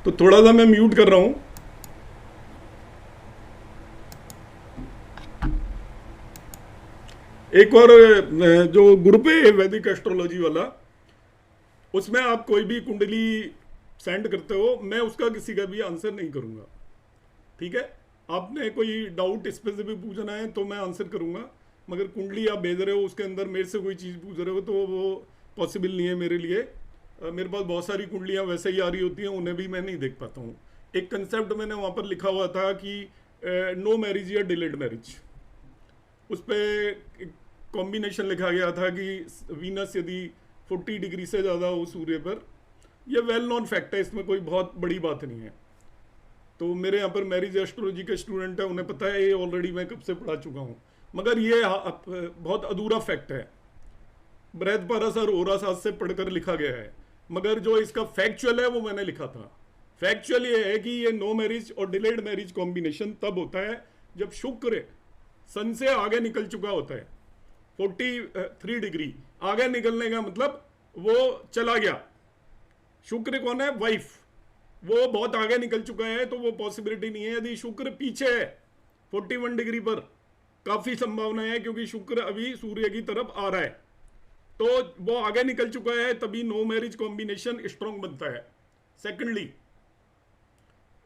तो थोड़ा सा मैं म्यूट कर रहा हूं। एक और जो ग्रुप है वैदिक एस्ट्रोलॉजी वाला, उसमें आप कोई भी कुंडली सेंड करते हो, मैं उसका किसी का भी आंसर नहीं करूंगा। ठीक है, आपने कोई डाउट स्पेसिफिक पूछना है तो मैं आंसर करूंगा, मगर कुंडली आप भेज रहे हो उसके अंदर मेरे से कोई चीज़ पूछ रहे हो तो वो पॉसिबल नहीं है मेरे लिए। मेरे पास बहुत सारी कुंडलियां वैसे ही आ रही होती हैं, उन्हें भी मैं नहीं देख पाता हूँ। एक कंसेप्ट मैंने वहाँ पर लिखा हुआ था कि नो मैरिज या डिलेड मैरिज, उस पर कॉम्बिनेशन लिखा गया था कि वीनस यदि 40 डिग्री से ज़्यादा हो सूर्य पर, यह वेल नोन फैक्ट है, इसमें कोई बहुत बड़ी बात नहीं है। तो मेरे यहाँ पर मैरिज एस्ट्रोलॉजी के स्टूडेंट है, उन्हें पता है, ये ऑलरेडी मैं कब से पढ़ा चुका हूँ। मगर ये बहुत अधूरा फैक्ट है, बृहस्पति और ओरा से पढ़कर लिखा गया है, मगर जो इसका फैक्चुअल है वो मैंने लिखा था। फैक्चुअल ये है कि ये नो मैरिज और डिलेड मैरिज कॉम्बिनेशन तब होता है जब शुक्र सन से आगे निकल चुका होता है। 43 डिग्री आगे निकलने का मतलब वो चला गया। शुक्र कौन है? वाइफ, वो बहुत आगे निकल चुका है, तो वो पॉसिबिलिटी नहीं है। यदि शुक्र पीछे है 41 डिग्री पर, काफी संभावना है, क्योंकि शुक्र अभी सूर्य की तरफ आ रहा है, तो वो आगे निकल चुका है, तभी नो मैरिज कॉम्बिनेशन स्ट्रॉन्ग बनता है। सेकेंडली,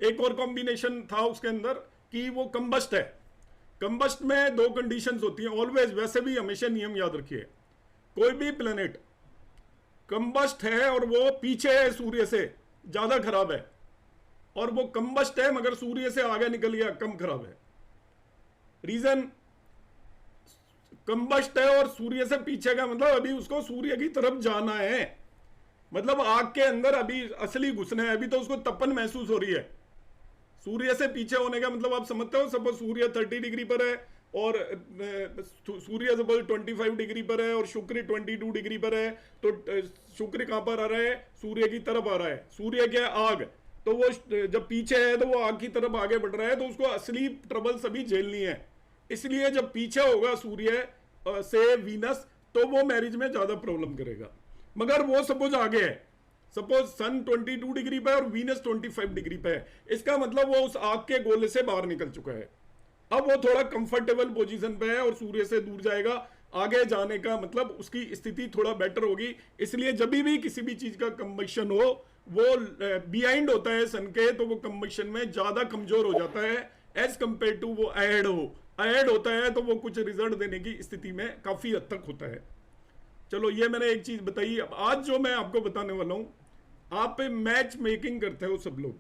एक और कॉम्बिनेशन था उसके अंदर कि वो कंबस्ट है। कंबस्ट में दो कंडीशंस होती हैं ऑलवेज, वैसे भी हमेशा नियम याद रखिए, कोई भी प्लेनेट कंबस्ट है और वो पीछे है सूर्य से, ज्यादा खराब है, और वो कंबस्ट है मगर सूर्य से आगे निकल गया, कम खराब है। रीजन, कंबस्ट है और सूर्य से पीछे का मतलब अभी उसको सूर्य की तरफ जाना है, मतलब आग के अंदर अभी असली घुसना है, अभी तो उसको तपन महसूस हो रही है। सूर्य से पीछे होने का मतलब आप समझते हो, सपोज सूर्य 30 डिग्री पर है और सूर्य सपोज 25 डिग्री पर है और शुक्र 22 डिग्री पर है, तो शुक्र कहां पर आ रहा है? सूर्य की तरफ आ रहा है। सूर्य क्या है? आग, तो वो जब पीछे है तो वो आग की तरफ आगे बढ़ रहा है, तो उसको असली ट्रबल सभी झेलनी है। इसलिए जब पीछे होगा सूर्य से वीनस, तो वो मैरिज में ज्यादा प्रॉब्लम करेगा। मगर वो सपोज आगे है, सपोज सन 22 डिग्री पे और वीनस 25 डिग्री पे है, इसका मतलब वो उस आग के गोले से बाहर निकल चुका है। अब वो थोड़ा कंफर्टेबल पोजीशन पे है और सूर्य से दूर जाएगा, आगे जाने का मतलब उसकी स्थिति थोड़ा बेटर होगी। इसलिए जब भी किसी भी चीज का कंबशन हो, वो बिहाइंड होता है सन के, तो वो कंबशन में ज्यादा कमजोर हो जाता है एज कंपेयर टू वो अहेड हो। अहेड होता है तो वो कुछ रिजल्ट देने की स्थिति में काफी हद तक होता है। चलो, ये मैंने एक चीज बताई। अब आज जो मैं आपको बताने वाला हूं, आप मैच मेकिंग करते हो सब लोग,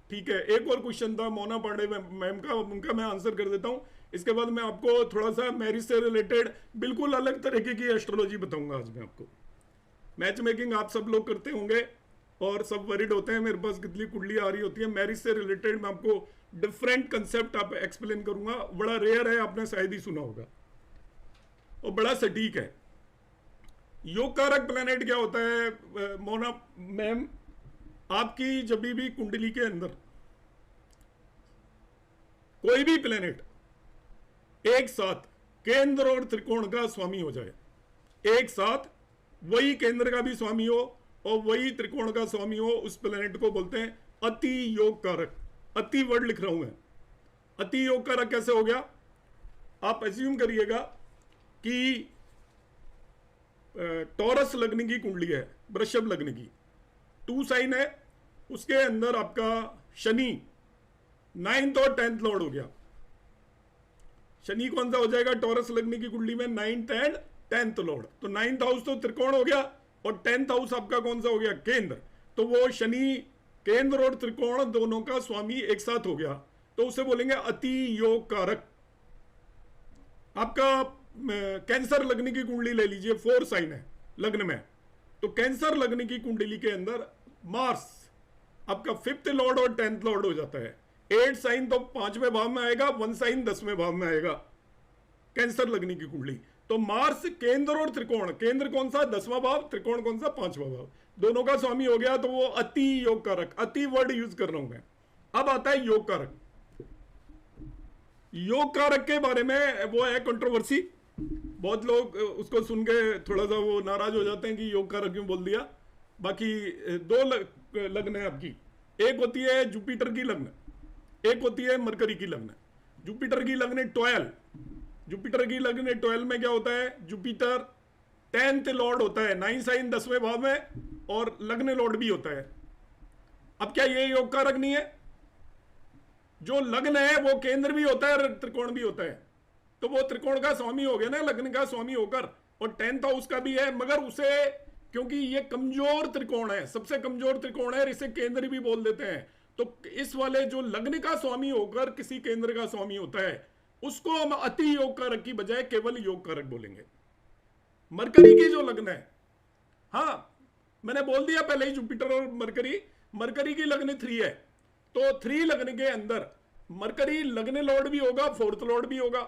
ठीक है। एक और क्वेश्चन था मोना पांडे मैम का, उनका मैं आंसर कर देता हूं। इसके बाद मैं आपको थोड़ा सा मैरिज से रिलेटेड बिल्कुल अलग तरीके की एस्ट्रोलॉजी बताऊंगा आज मैं आपको। मैच मेकिंग आप सब लोग करते होंगे और सब वरीड होते हैं मेरे पास कितनी कुंडली आ रही होती है। मैरिज से रिलेटेड मैं आपको डिफरेंट कंसेप्ट आप एक्सप्लेन करूंगा, बड़ा रेयर है, आपने शायद ही सुना होगा और बड़ा सटीक है। योग कारक प्लेनेट क्या होता है मोना मैम? आपकी जब भी कुंडली के अंदर कोई भी प्लेनेट एक साथ केंद्र और त्रिकोण का स्वामी हो जाए, एक साथ वही केंद्र का भी स्वामी हो और वही त्रिकोण का स्वामी हो, उस प्लेनेट को बोलते हैं अति योग कारक। अति वर्ड लिख रहा हूं मैं। अति योग कारक कैसे हो गया? आप एज्यूम करिएगा कि टॉरस लग्न की कुंडली है, वृषभ लग्न की, 2 साइन है, उसके अंदर आपका शनि 9th और 10th लॉर्ड हो गया। शनि कौन सा हो जाएगा टॉरस लग्न की कुंडली में? 9th and 10th Lord. तो 9th हाउस तो त्रिकोण हो गया और 10th हाउस आपका कौन सा हो गया? केंद्र। तो वो शनि केंद्र और त्रिकोण दोनों का स्वामी एक साथ हो गया, तो उसे बोलेंगे अति योग कारक। आपका कैंसर लग्न की कुंडली ले लीजिए, 4 साइन है लग्न में, तो कैंसर लग्न की कुंडली के अंदर मार्स आपका 5th लॉर्ड और 10th लॉर्ड हो जाता है। 8 साइन तो 5वें भाव में आएगा, 1 साइन 10वें भाव में आएगा कैंसर लगने की कुंडली। तो मार्स केंद्र और त्रिकोण, केंद्र कौन सा? 10वां भाव, त्रिकोण कौन सा? 5वां भाव, दोनों का स्वामी हो गया, तो वो अति योग कारक। अति वर्ड यूज कर रहा हूं मैं। अब आता है योग कारक। योग कारक के बारे में वो है कंट्रोवर्सी, बहुत लोग उसको सुन के थोड़ा सा वो नाराज हो जाते हैं कि योग कारक क्यों बोल दिया, बाकी दो लग्न है आपकी। एक होती है जुपिटर की लग्न, एक होती है मरकरी की लग्न। जुपिटर की लग्न 12, जुपिटर की लग्न 12 में क्या होता है, जुपिटर 10th लॉर्ड होता है, 9 साइन 10वें भाव में, और लग्न लॉर्ड भी होता है। अब क्या ये योग कारक नहीं है? जो लग्न है वो केंद्र भी होता है और त्रिकोण भी होता है, तो वो त्रिकोण का स्वामी हो गया ना लग्न का स्वामी होकर, और 10th हाउस का भी है, मगर उसे, क्योंकि ये कमजोर त्रिकोण है, सबसे कमजोर त्रिकोण है, इसे केंद्र भी बोल देते हैं। तो इस वाले जो लग्न का स्वामी होकर किसी केंद्र का स्वामी होता है, उसको हम अति योग कारक की बजाय केवल योग कारक बोलेंगे। मरकरी की जो लग्न है, हाँ मैंने बोल दिया पहले ही, जुपिटर और मरकरी, मरकरी की लग्न 3 है, तो 3 लग्न के अंदर मरकरी लग्न लॉर्ड भी होगा, 4th लॉर्ड भी होगा।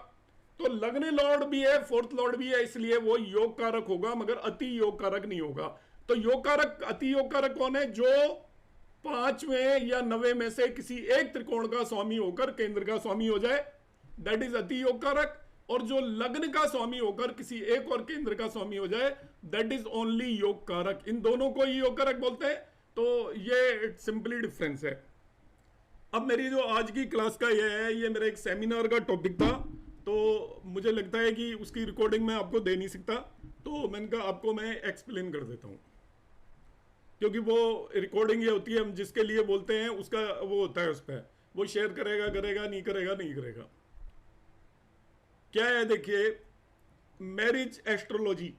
तो लग्न लॉर्ड भी है, 4th लॉर्ड भी है, इसलिए वो योग कारक होगा, मगर अति योग कारक नहीं होगा। तो योग कारक, अति योग कारक कौन है? जो 5वें या 9वें में से किसी एक त्रिकोण का स्वामी होकर केंद्र का स्वामी हो जाए, दैट इज अति योग कारक। और जो लग्न का स्वामी होकर किसी एक और केंद्र का स्वामी हो जाए, दैट इज ओनली योग कारक। इन दोनों को ही योग कारक बोलते हैं। तो ये सिंपली डिफरेंस है। अब मेरी जो आज की क्लास का ये है, ये मेरा एक सेमिनार का टॉपिक था, तो मुझे लगता है कि उसकी रिकॉर्डिंग मैं आपको दे नहीं सकता, तो मैंने कहा आपको मैं एक्सप्लेन कर देता हूँ, क्योंकि वो रिकॉर्डिंग ये होती है, हम जिसके लिए बोलते हैं उसका वो होता है, उस पर वो शेयर करेगा, नहीं करेगा, नहीं करेगा। क्या है, देखिए, मैरिज एस्ट्रोलॉजी,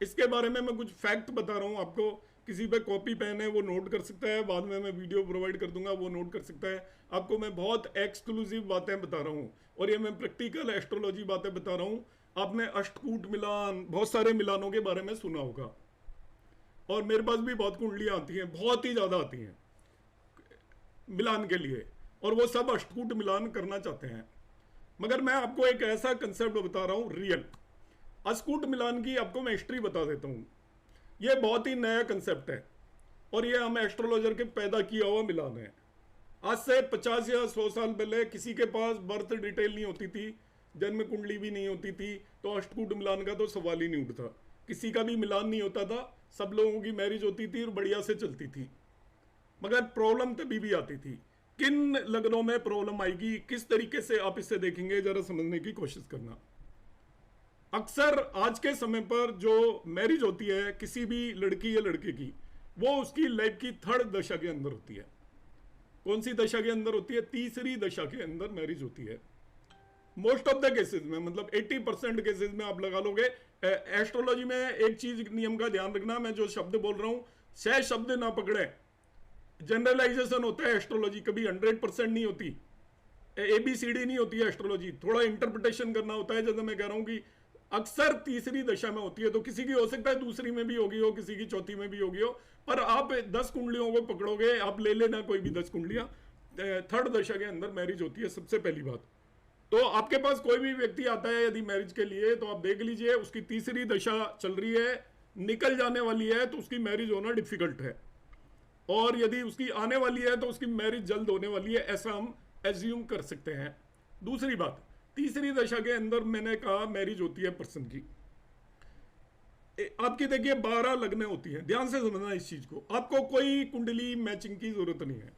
इसके बारे में मैं कुछ फैक्ट बता रहा हूं आपको। किसी पे कॉपी पेन है वो नोट कर सकता है, बाद में मैं वीडियो प्रोवाइड कर दूंगा, वो नोट कर सकता है। आपको मैं बहुत एक्सक्लूसिव बातें बता रहा हूं, और ये मैं प्रैक्टिकल एस्ट्रोलॉजी बातें बता रहा हूं। आपने अष्टकूट मिलान, बहुत सारे मिलानों के बारे में सुना होगा, और मेरे पास भी बहुत कुंडलियां आती हैं, बहुत ही ज्यादा आती हैं मिलान के लिए, और वो सब अष्टकूट मिलान करना चाहते हैं। मगर मैं आपको एक ऐसा कंसेप्ट बता रहा हूं रियल। अष्टकूट मिलान की आपको मैं हिस्ट्री बता देता हूं। ये बहुत ही नया कंसेप्ट है, और ये हम एस्ट्रोलॉजर के पैदा किया हुआ मिलान है। आज से 50 या 100 साल पहले किसी के पास बर्थ डिटेल नहीं होती थी, जन्म कुंडली भी नहीं होती थी, तो अष्टकूट मिलान का तो सवाल ही नहीं उठता। किसी का भी मिलान नहीं होता था, सब लोगों की मैरिज होती थी और बढ़िया से चलती थी। मगर प्रॉब्लम तभी भी आती थी। किन लग्नों में प्रॉब्लम आएगी, किस तरीके से आप इसे देखेंगे, जरा समझने की कोशिश करना। अक्सर आज के समय पर जो मैरिज होती है किसी भी लड़की या लड़के की, वो उसकी लाइफ की 3rd दशा के अंदर होती है। कौन सी दशा के अंदर होती है? 3री दशा के अंदर मैरिज होती है। मोस्ट ऑफ द केसेस में, मतलब 80% केसेस में आप लगा लोगे। एस्ट्रोलॉजी में एक चीज नियम का ध्यान रखना, मैं जो शब्द बोल रहा हूं सह शब्द ना पकड़े। जनरलाइजेशन होता है एस्ट्रोलॉजी, कभी 100% नहीं होती, ABCD नहीं होती है एस्ट्रोलॉजी। थोड़ा इंटरप्रिटेशन करना होता है। जैसे मैं कह रहा हूं कि अक्सर 3री दशा में होती है, तो किसी की हो सकता है 2री में भी होगी हो, किसी की 4थी में भी होगी हो, पर आप 10 कुंडलियों को पकड़ोगे, आप ले लेना कोई भी 10 कुंडलियां, 3rd दशा के अंदर मैरिज होती है। सबसे पहली बात तो आपके पास कोई भी व्यक्ति आता है यदि मैरिज के लिए, तो आप देख लीजिए उसकी 3री दशा चल रही है, निकल जाने वाली है, तो उसकी मैरिज होना डिफिकल्ट है। और यदि उसकी आने वाली है तो उसकी मैरिज जल्द होने वाली है, ऐसा हम एज्यूम कर सकते हैं। दूसरी बात, 3री दशा के अंदर मैंने कहा मैरिज होती है पर्सन की। आपकी देखिए 12 लग्नें होती हैं, ध्यान से समझना इस चीज को। आपको कोई कुंडली मैचिंग की जरूरत नहीं है,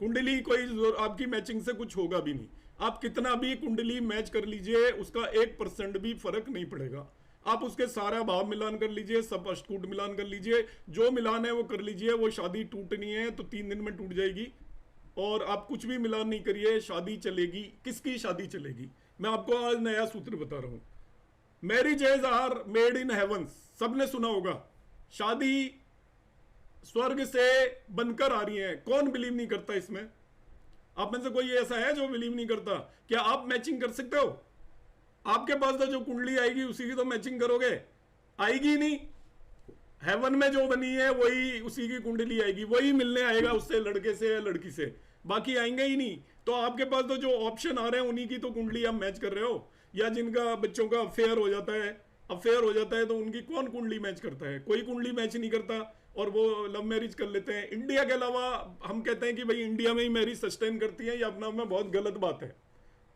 कुंडली कोई आपकी मैचिंग से कुछ होगा भी नहीं। आप कितना भी कुंडली मैच कर लीजिए, उसका 1% भी फर्क नहीं पड़ेगा। आप उसके सारा भाव मिलान कर लीजिए, सब अष्टकूट मिलान कर लीजिए, जो मिलान है वो कर लीजिए, वो शादी टूटनी है तो 3 दिन में टूट जाएगी। और आप कुछ भी मिलान नहीं करिए, शादी चलेगी। किसकी शादी चलेगी? मैं आपको आज नया सूत्र बता रहा हूं। Marriages are made in heaven, सबने सुना होगा। शादी स्वर्ग से बनकर आ रही है। कौन बिलीव नहीं करता इसमें? आप में से कोई ऐसा है जो बिलीव नहीं करता? क्या आप मैचिंग कर सकते हो? आपके पास तो जो कुंडली आएगी उसी की तो मैचिंग करोगे, आएगी नहीं। हेवन में जो बनी है वही, उसी की कुंडली आएगी, वही मिलने आएगा उससे, लड़के से या लड़की से, बाकी आएंगे ही नहीं। तो आपके पास तो जो ऑप्शन आ रहे हैं उन्हीं की तो कुंडली आप मैच कर रहे हो। या जिनका बच्चों का अफेयर हो जाता है तो उनकी कौन कुंडली मैच करता है? कोई कुंडली मैच नहीं करता, और वो लव मैरिज कर लेते हैं। इंडिया के अलावा हम कहते हैं कि भाई इंडिया में ही मैरिज सस्टेन करती है, ये अपना में बहुत गलत बात है।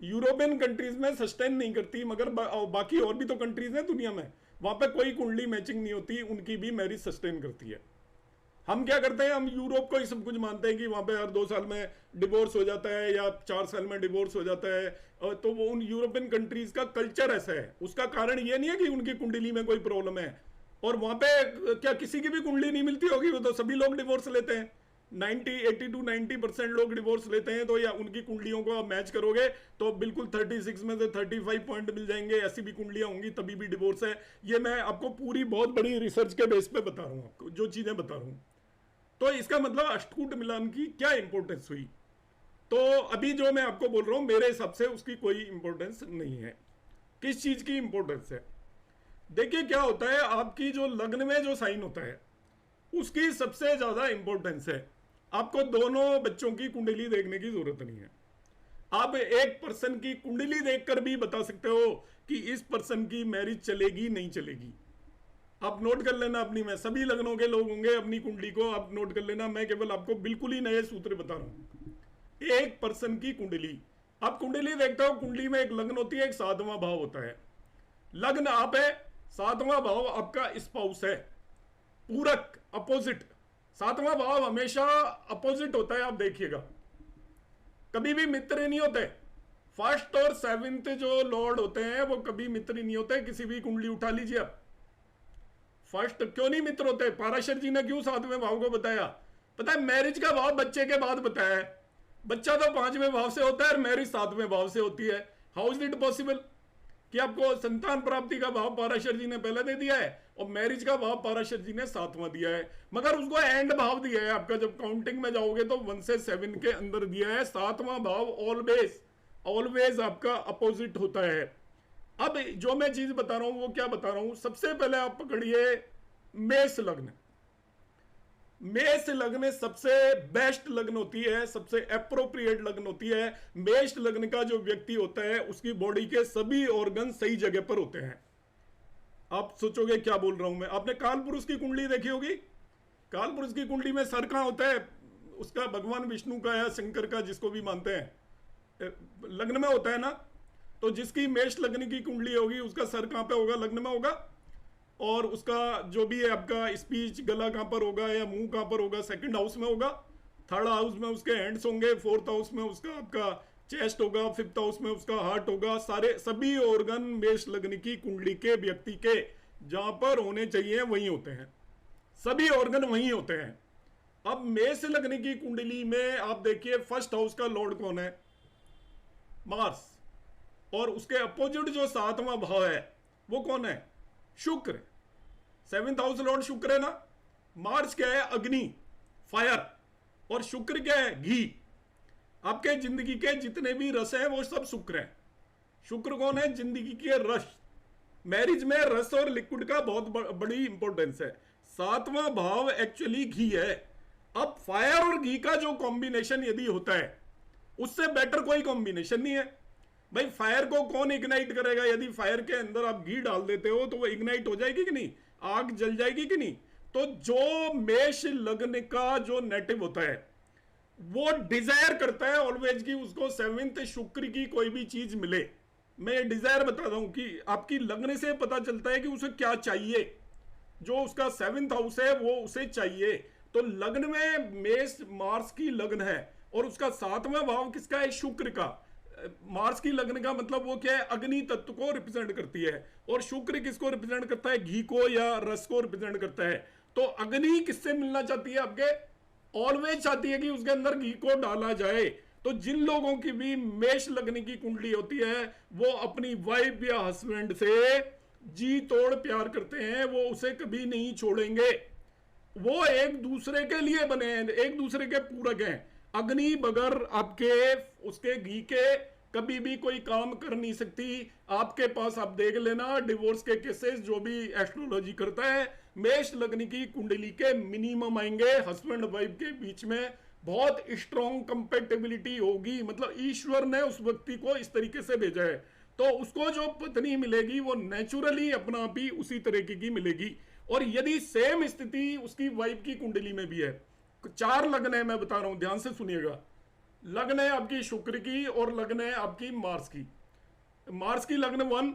यूरोपियन कंट्रीज में सस्टेन नहीं करती, मगर बाकी और भी तो कंट्रीज हैं दुनिया में वहां पे कोई कुंडली मैचिंग नहीं होती, उनकी भी मैरिज सस्टेन करती है। हम क्या करते हैं, हम यूरोप को ही सब कुछ मानते हैं कि वहां पे हर 2 साल में डिवोर्स हो जाता है या 4 साल में डिवोर्स हो जाता है। तो वो उन यूरोपियन कंट्रीज का कल्चर ऐसा है। उसका कारण ये नहीं है कि उनकी कुंडली में कोई प्रॉब्लम है, और वहां पे क्या किसी की भी कुंडली नहीं मिलती होगी, वो तो सभी लोग डिवोर्स लेते हैं। 80 to 90% लोग डिवोर्स लेते हैं। तो या उनकी कुंडलियों को आप मैच करोगे तो बिल्कुल 36 में से 35 पॉइंट मिल जाएंगे। ऐसी भी कुंडलियां होंगी तभी भी डिवोर्स है। ये मैं आपको पूरी बहुत बड़ी रिसर्च के बेस पे बता रहा हूं, आपको जो चीजें बता रहा हूं। तो इसका मतलब अष्टकूट मिलान की क्या इंपॉर्टेंस हुई, तो अभी जो मैं आपको बोल रहा हूं मेरे हिसाब से उसकी कोई इंपॉर्टेंस नहीं है। किस चीज की इंपॉर्टेंस है, देखिए क्या होता है, आपकी जो लग्न में जो साइन होता है उसकी सबसे ज्यादा इंपॉर्टेंस है। आपको दोनों बच्चों की कुंडली देखने की जरूरत नहीं है। आप एक पर्सन की कुंडली देखकर भी बता सकते हो कि इस पर्सन की मैरिज चलेगी नहीं चलेगी। आप नोट कर लेना अपनी, में सभी लग्नों के लोग होंगे, अपनी कुंडली को आप नोट कर लेना। मैं केवल आपको बिल्कुल ही नए सूत्र बता रहा हूं। एक पर्सन की कुंडली, आप कुंडली देखते हो, कुंडली में एक लग्न होती है, एक 7वां भाव होता है। लग्न आप है, 7वां भाव आपका स्पाउस है, पूरक, अपोजिट। 7वां भाव हमेशा अपोजिट होता है, आप देखिएगा, कभी भी मित्र नहीं होते। फर्स्ट और 7th जो लॉर्ड होते हैं वो कभी मित्र नहीं होते। किसी भी कुंडली उठा लीजिए आप, फर्स्ट क्यों नहीं मित्र होते? पाराशर जी ने क्यों 7वें भाव को बताया? पता है, मैरिज का भाव बच्चे के बाद बताया है। बच्चा तो 5वें भाव से होता है और मैरिज 7वें भाव से होती है। हाउ इज इट पॉसिबल कि आपको संतान प्राप्ति का भाव पाराशर जी ने पहले दे दिया है और मैरिज का भाव पाराशर जी ने 7वां दिया है, मगर उसको एंड भाव दिया है आपका। जब काउंटिंग में जाओगे तो 1 से 7 के अंदर दिया है। 7वां भाव ऑलवेज आपका अपोजिट होता है। अब जो मैं चीज बता रहा हूं वो क्या बता रहा हूं, सबसे पहले आप पकड़िए मेष लग्न। मेष लग्न सबसे बेस्ट लग्न होती है, सबसे एप्रोप्रिएट लग्न होती है। मेष लग्न का जो व्यक्ति होता है उसकी बॉडी के सभी ऑर्गन सही जगह पर होते हैं। आप सोचोगे क्या बोल रहा हूं मैं? आपने काल पुरुष की कुंडली देखी होगी। काल पुरुष की कुंडली में सर कहां होता है उसका? भगवान विष्णु का या शंकर का, जिसको भी मानते हैं, लग्न में होता है ना। तो जिसकी मेष लग्न की कुंडली होगी उसका सर कहां पे होगा? लग्न में होगा। और उसका जो भी है आपका स्पीच, गला कहां पर होगा या मुंह कहां पर होगा? 2nd हाउस में होगा। 3rd हाउस में उसके हैंड्स होंगे। 4th हाउस में उसका आपका चेस्ट होगा। 5th हाउस में उसका हार्ट होगा। सभी ऑर्गन मेष लग्न की कुंडली के व्यक्ति के जहां पर होने चाहिए वहीं होते हैं, सभी ऑर्गन वहीं होते हैं। अब मेष लग्न की कुंडली में आप देखिए 1st हाउस का लॉर्ड कौन है? मार्स। और उसके अपोजिट जो 7वां भाव है वो कौन है? शुक्र। 7th हाउस लॉर्ड शुक्र है ना। मार्स क्या है? अग्नि, फायर। और शुक्र क्या है? घी। आपके जिंदगी के जितने भी रस हैं वो सब शुक्र है। शुक्र कौन है? जिंदगी के रस। मैरिज में रस और लिक्विड का बहुत बड़ी इंपॉर्टेंस है। 7वां भाव एक्चुअली घी है। अब फायर और घी का जो कॉम्बिनेशन यदि होता है उससे बेटर कोई कॉम्बिनेशन नहीं है। भाई फायर को कौन इग्नाइट करेगा? यदि फायर के अंदर आप घी डाल देते हो तो वो इग्नाइट हो जाएगी कि नहीं? आग जल जाएगी कि नहीं? तो जो मेष लग्न का जो नेटिव होता है वो डिजायर करता है ऑलवेज कि उसको 7th शुक्र की कोई भी चीज मिले। मैं ये डिजायर बता रहा हूं कि आपकी लग्न से पता चलता है कि उसे क्या चाहिए। जो उसका 7th हाउस है वो उसे चाहिए। तो लग्न में मेष मार्स की लग्न है और उसका 7वां भाव किसका है? शुक्र का। मार्स की लग्न का मतलब वो क्या है? अग्नि तत्व को रिप्रेजेंट करती है। और शुक्र किसको रिप्रेजेंट करता है? घी को या रस को रिप्रेजेंट करता है। तो अग्नि किससे मिलना चाहती है? आपके ऑलवेज चाहती है कि उसके अंदर घी को डाला जाए। तो जिन लोगों की भी मेष लग्न की कुंडली होती है वो अपनी वाइफ या हस्बैंड से जी तोड़ प्यार करते हैं, वो उसे कभी नहीं छोड़ेंगे। वो एक दूसरे के लिए बने हैं, एक दूसरे के पूरक हैं। अग्नि बगैर आपके उसके घी के कभी भी कोई काम कर नहीं सकती। आपके पास आप देख लेना डिवोर्स के केसेस जो भी एस्ट्रोलॉजी करता है, मेष लग्न की कुंडली के मिनिमम आएंगे। हस्बैंड वाइफ के बीच में बहुत स्ट्रॉन्ग कंपेटेबिलिटी होगी। मतलब ईश्वर ने उस व्यक्ति को इस तरीके से भेजा है तो उसको जो पत्नी मिलेगी वो नेचुरली अपना आप ही उसी तरीके की मिलेगी। और यदि सेम स्थिति उसकी वाइफ की कुंडली में भी है, 4 लग्न है, मैं बता रहा हूं, ध्यान से सुनिएगा। लग्न है आपकी शुक्र की और लग्न है आपकी मार्स की। मार्स की लग्न 1,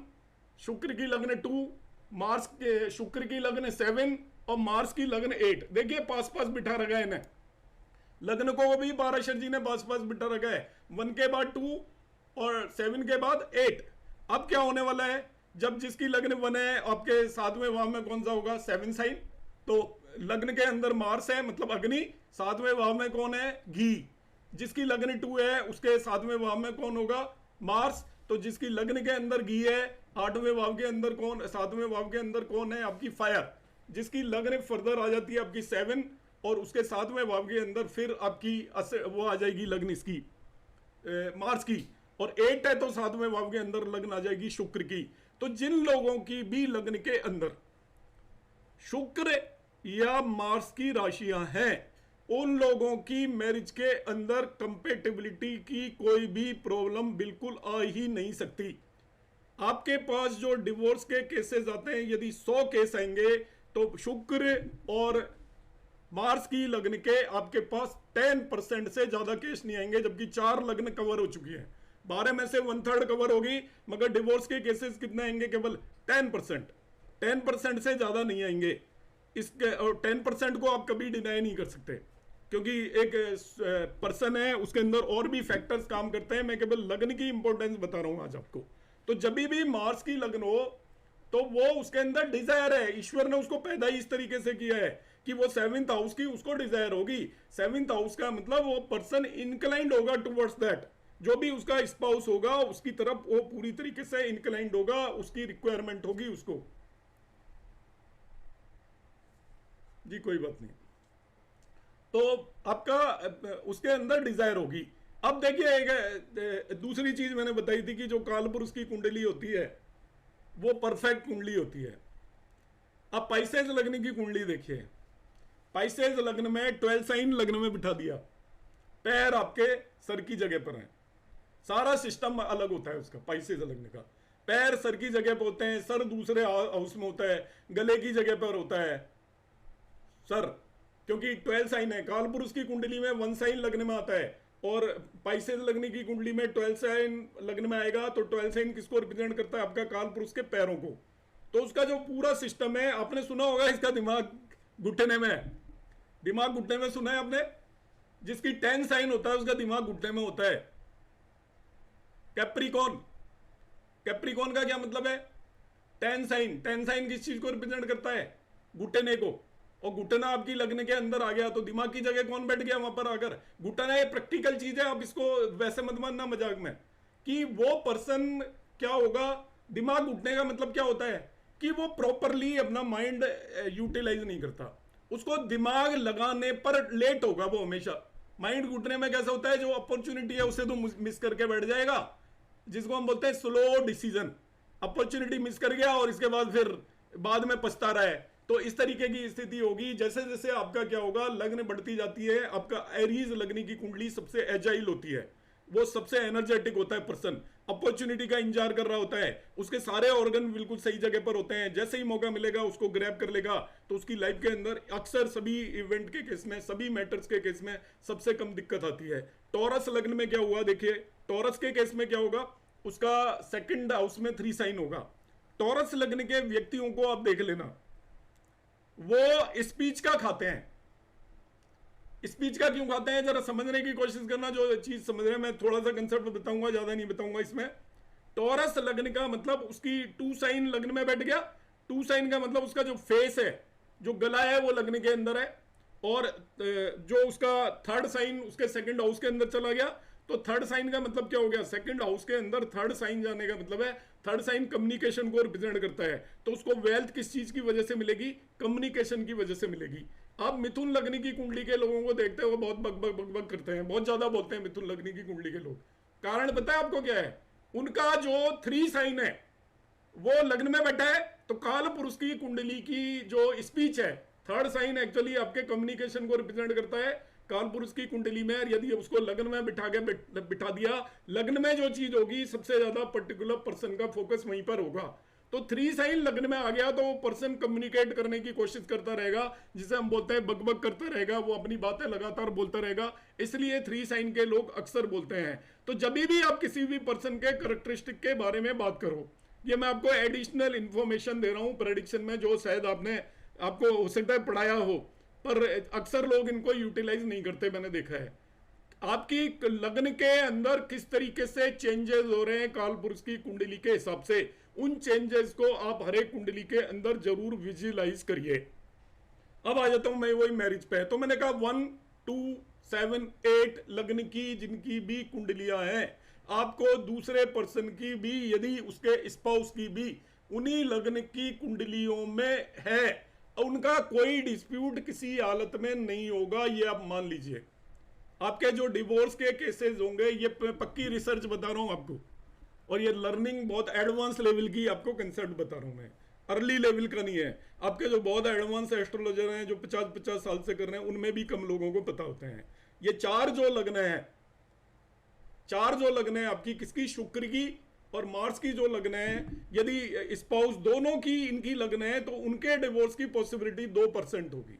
शुक्र की लग्न 2, मार्स के शुक्र की लग्न 7 और मार्स की लग्न 8, देखिए पास पास बिठा रखा है इन्हें, लग्न को भी पाराशर जी ने पास पास बिठा रखा है, 1 के बाद 2 और 7 के बाद 8। अब क्या होने वाला है, जब जिसकी लग्न 1 है, आपके 7वें भाव में कौन सा होगा, 7 साइन, तो लग्न के अंदर मार्स है मतलब अग्नि, 7वें भाव में कौन है, घी। जिसकी लग्न 2 है उसके 7वें भाव में कौन होगा, मार्स, तो जिसकी लग्न के अंदर घी है 8वें भाव के अंदर कौन, 7वें भाव के अंदर कौन है, आपकी फायर। जिसकी लग्न फर्दर आ जाती है आपकी 7 और उसके 7वें भाव के अंदर फिर आपकी वो आ जाएगी लग्न इसकी मार्स की, और 8 है तो 7वें भाव के अंदर लग्न आ जाएगी शुक्र की। तो जिन लोगों की भी लग्न के अंदर शुक्र या मार्स की राशियां हैं, उन लोगों की मैरिज के अंदर कंपेटिबिलिटी की कोई भी प्रॉब्लम बिल्कुल आ ही नहीं सकती। आपके पास जो डिवोर्स के केसेस आते हैं, यदि 100 केस आएंगे तो शुक्र और मार्स की लग्न के आपके पास 10% से ज्यादा केस नहीं आएंगे, जबकि 4 लग्न कवर हो चुकी है, 12 में से 1/3 कवर होगी, मगर डिवोर्स के केसेस कितने आएंगे, केवल 10%। 10% से ज्यादा नहीं आएंगे इसके, और 10% को आप कभी डिनाई नहीं कर सकते, क्योंकि एक पर्सन है उसके अंदर और भी फैक्टर्स काम करते हैं। मैं केवल लग्न की इंपॉर्टेंस बता रहा हूं आज आपको। तो जब भी मार्स की लग्न हो तो वो उसके अंदर डिजायर है, ईश्वर ने उसको पैदा ही इस तरीके से किया है कि वो 7th हाउस की उसको डिजायर होगी। 7th हाउस का मतलब वो पर्सन इनक्लाइंड होगा टुवर्ड्स दैट, जो भी उसका स्पाउस होगा उसकी तरफ वो पूरी तरीके से इनक्लाइंड होगा, उसकी रिक्वायरमेंट होगी उसको। जी कोई बात नहीं, तो आपका उसके अंदर डिजायर होगी। अब देखिए एक दूसरी चीज मैंने बताई थी कि जो कालपुरुष की कुंडली होती है वो परफेक्ट कुंडली होती है। अब पाइसेस लग्न की कुंडली देखिए, पाइसेस लग्न में 12 साइन लग्न में बिठा दिया, पैर आपके सर की जगह पर है, सारा सिस्टम अलग होता है उसका। पाइसेस लग्न का पैर सर की जगह पर होते हैं, सर दूसरे हाउस में होता है, गले की जगह पर होता है सर, क्योंकि 12 साइन है। कालपुरुष की कुंडली में 1 साइन लग्न में आता है, और पाइसेस लग्न की कुंडली में 12 साइन लग्न में आएगा। तो 12 साइन किसको रिप्रेजेंट करता है, आपका कालपुरुष के पैरों को। तो उसका जो पूरा सिस्टम है, आपने सुना होगा इसका दिमाग घुटने में है, दिमाग घुटने में सुना है आपने, जिसकी 10 साइन होता है उसका दिमाग घुटने में होता है। कैप्रिकॉन, कैप्रिकॉन का क्या मतलब है, 10 साइन। 10 साइन किस चीज को रिप्रेजेंट करता है, घुटने को, और घुटना आपकी लग्न के अंदर आ गया तो दिमाग की जगह कौन बैठ गया वहां पर आकर, घुटना। ये प्रैक्टिकल चीज है, आप इसको वैसे मत मानना मजाक में, कि वो पर्सन क्या होगा, दिमाग घुटने का मतलब क्या होता है कि वो प्रॉपरली अपना माइंड यूटिलाइज नहीं करता, उसको दिमाग लगाने पर लेट होगा वो हमेशा। माइंड घुटने में कैसा होता है, जो अपॉर्चुनिटी है उसे तो मिस करके बैठ जाएगा, जिसको हम बोलते हैं स्लो डिसीजन। अपॉर्चुनिटी मिस कर गया और इसके बाद फिर बाद में पछता रहा है। तो इस तरीके की स्थिति होगी। जैसे जैसे आपका क्या होगा, लग्न बढ़ती जाती है, आपका एरीज लग्न की कुंडली सबसे एजाइल होती है, वो सबसे एनर्जेटिक होता है पर्सन, अपॉर्चुनिटी का इंतजार कर रहा होता है, उसके सारे ऑर्गन बिल्कुल सही जगह पर होते हैं, जैसे ही मौका मिलेगा उसको ग्रैब कर लेगा। तो उसकी लाइफ के अंदर अक्सर सभी इवेंट के केस में, सभी मैटर्स के केस में सबसे कम दिक्कत आती है। टॉरस लग्न में क्या हुआ, देखिए टॉरस के केस में क्या होगा, उसका 2nd हाउस में 3 साइन होगा। टॉरस लग्न के व्यक्तियों को आप देख लेना, वो स्पीच का खाते हैं। स्पीच का क्यों खाते हैं, जरा समझने की कोशिश करना, जो चीज समझ रहे हैं। मैं थोड़ा सा कंसेप्ट बताऊंगा, ज्यादा नहीं बताऊंगा इसमें। टॉरस लग्न का मतलब उसकी 2 साइन लग्न में बैठ गया। 2 साइन का मतलब उसका जो फेस है, जो गला है, वो लग्न के अंदर है, और जो उसका 3rd साइन उसके 2nd हाउस के अंदर चला गया। तो 3rd साइन का मतलब क्या हो गया, 2nd हाउस के अंदर 3rd साइन जाने का मतलब है, 3rd साइन कम्युनिकेशन को रिप्रेजेंट करता है। तो उसको वेल्थ किस चीज की वजह से मिलेगी, कम्युनिकेशन की वजह से मिलेगी। आप मिथुन लग्न की कुंडली के लोगों को देखते हो, बहुत बक बक बक करते हैं, बहुत ज्यादा बोलते हैं मिथुन लग्न की कुंडली के लोग। कारण पता है आपको क्या है, उनका जो 3 साइन है वो लग्न में बैठा है। तो काल पुरुष की कुंडली की जो स्पीच है, 3rd साइन एक्चुअली आपके कम्युनिकेशन को रिप्रेजेंट करता है। काल पुरुष की कुंडली में यदि उसको लग्न में बिठा दिया, लग्न में जो चीज होगी सबसे ज्यादा पर्टिकुलर पर्सन का फोकस वहीं पर होगा। तो 3 साइन लग्न में आ गया तो वो पर्सन कम्युनिकेट करने की कोशिश करता रहेगा, जिसे हम बोलते हैं बकबक करता रहेगा, वो अपनी बातें लगातार बोलता रहेगा। इसलिए 3 साइन के लोग अक्सर बोलते हैं। तो जब भी आप किसी भी पर्सन के कैरेक्टरिस्टिक के बारे में बात करो, ये मैं आपको एडिशनल इंफॉर्मेशन दे रहा हूं प्रेडिक्शन में, जो शायद आपको हो सकता है पढ़ाया हो, पर अक्सर लोग इनको यूटिलाइज नहीं करते, मैंने देखा है। आपकी लग्न के अंदर किस तरीके से चेंजेस हो रहे हैं काल पुरुष की कुंडली के हिसाब से, उन चेंजेस को आप हर एक कुंडली के अंदर जरूर विजुअलाइज करिए। अब आ जाता हूं मैं वही मैरिज पे। तो मैंने कहा 1, 2, 7, 8 लग्न की जिनकी भी कुंडलियां हैं, आपको दूसरे पर्सन की भी, यदि उसके स्पाउस की भी उन्हीं लग्न की कुंडलियों में है, उनका कोई डिस्प्यूट किसी हालत में नहीं होगा, ये आप मान लीजिए। आपके जो डिवोर्स के केसेस होंगे, ये पक्की रिसर्च बता रहा हूं आपको, और ये लर्निंग बहुत एडवांस लेवल की आपको कंसेप्ट बता रहा हूं मैं, अर्ली लेवल का नहीं है। आपके जो बहुत एडवांस एस्ट्रोलॉजर हैं जो 50-50 साल से कर रहे हैं, उनमें भी कम लोगों को पता होते हैं। ये चार जो लग्न है आपकी, किसकी, शुक्र की और मार्स की जो लग्न है, यदि स्पाउस दोनों की इनकी लग्न है, तो उनके डिवोर्स की पॉसिबिलिटी 2% होगी।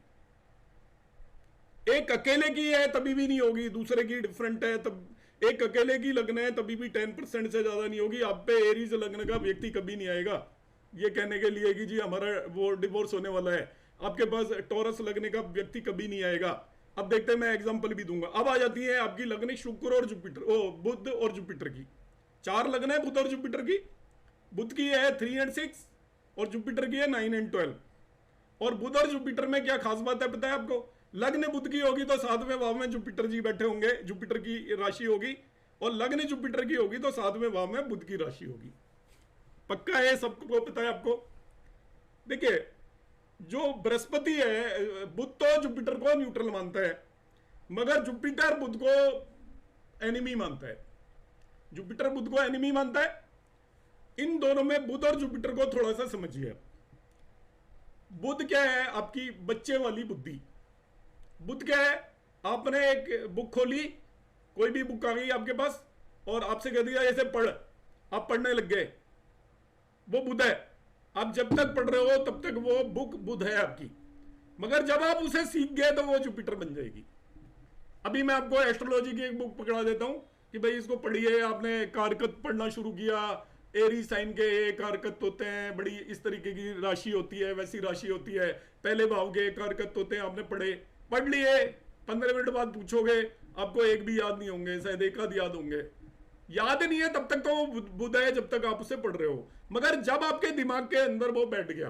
एक अकेले की है तभी भी नहीं होगी, दूसरे की डिफरेंट है तब। एक अकेले की लग्न है तभी भी 10% से ज्यादा नहीं होगी। आप पे एरीज लग्न का व्यक्ति कभी नहीं आएगा ये कहने के लिए कि जी हमारा वो डिवोर्स होने वाला है। आपके पास टॉरस लगने का व्यक्ति कभी नहीं आएगा। अब देखते हैं, मैं एग्जांपल भी दूंगा। अब आ जाती है आपकी लगनी शुक्र और जुपिटर, बुध और जुपिटर की। चार लगन है बुध और जुपिटर की। बुध की है 3 और 6 और जुपिटर की है 9 और 12। और बुध और जुपिटर में क्या खास बात है पता है आपको? लग्न बुध की होगी तो 7वें भाव में जुपिटर जी बैठे होंगे, जुपिटर की राशि होगी। और लग्न जुपिटर की होगी तो 7वें भाव में बुध की राशि होगी। पक्का है, सबको पता है आपको। देखिए, जो बृहस्पति है, बुध तो जुपिटर को न्यूट्रल मानता है, मगर जुपिटर बुध को एनिमी मानता है। जुपिटर बुध को एनिमी मानता है। इन दोनों में बुध और जुपिटर को थोड़ा सा समझिए। बुध क्या है? आपकी बच्चे वाली बुद्धि। बुध क्या है? आपने एक बुक खोली, कोई भी बुक आ गई आपके पास और आपसे कह दिया ऐसे पढ़, आप पढ़ने लग गए, वो बुध है। आप जब तक पढ़ रहे हो तब तक वो बुक बुध है आपकी, मगर जब आप उसे सीख गए तो वो जुपिटर बन जाएगी। अभी मैं आपको एस्ट्रोलॉजी की एक बुक पकड़ा देता हूं कि भाई इसको पढ़िए। आपने कारकत पढ़ना शुरू किया, एरी साइन के कारकत होते हैं, बड़ी इस तरीके की राशि होती है, वैसी राशि होती है, पहले भाव के कारकत होते हैं, आपने पढ़ लिए। 15 मिनट बाद पूछोगे, आपको एक भी याद नहीं होंगे, शायद एक आध याद होंगे। याद नहीं है तब तक तो वो बुध है, जब तक आप उसे पढ़ रहे हो। मगर जब आपके दिमाग के अंदर वो बैठ गया,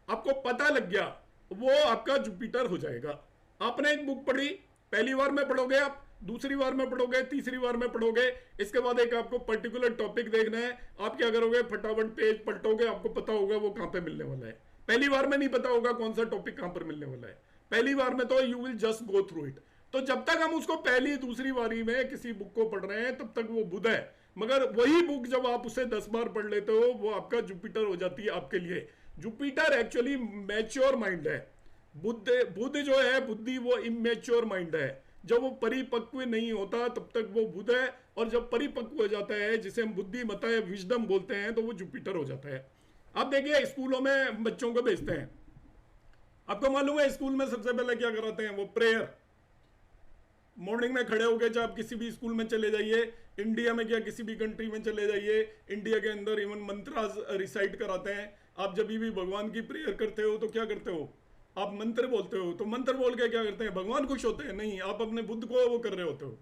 आपको पता लग गया, वो आपका जुपिटर हो जाएगा। आपने एक बुक पढ़ी, पहली बार में पढ़ोगे आप, दूसरी बार में पढ़ोगे, तीसरी बार में पढ़ोगे, इसके बाद एक आपको पर्टिकुलर टॉपिक देखना है। आप क्या करोगे? फटाफट पेज पलटोगे, आपको पता होगा वो कहां पे मिलने वाला है। पहली बार में नहीं पता होगा कौन सा टॉपिक कहां पर मिलने वाला है। पहली बार में तो you will just go through it. तो जब तक हम उसको पहली दूसरी बारी में किसी बुक को पढ़ रहे हैं तब तक वो बुध है। मगर वही बुक जब आप उसे 10 बार पढ़ लेते हो, वो आपका जुपिटर हो जाती है आपके लिए। जुपिटर एक्चुअली मैच्योर माइंड है। बुध जो है बुद्धि, वो इमेच्योर माइंड है। जब वो परिपक्व नहीं होता तब तक वो बुध है, और जब परिपक्व हो जाता है, जिसे हम बुद्धिमत्ता या विजडम बोलते हैं, तो वो जुपिटर हो जाता है। अब देखिए, स्कूलों में बच्चों को भेजते हैं, आपको मालूम है स्कूल में सबसे पहले क्या कराते हैं? वो प्रेयर। मॉर्निंग में खड़े होकर जब आप किसी भी स्कूल में चले जाइए, इंडिया में क्या किसी भी कंट्री में चले जाइए, इंडिया के अंदर इवन मंत्रास रिसाइट कराते हैं। आप जब भी भगवान की प्रेयर करते हो तो क्या करते हो? आप मंत्र बोलते हो। तो मंत्र बोल के क्या करते हैं? भगवान खुश होते हैं? नहीं, आप अपने बुद्ध को वो कर रहे होते हो,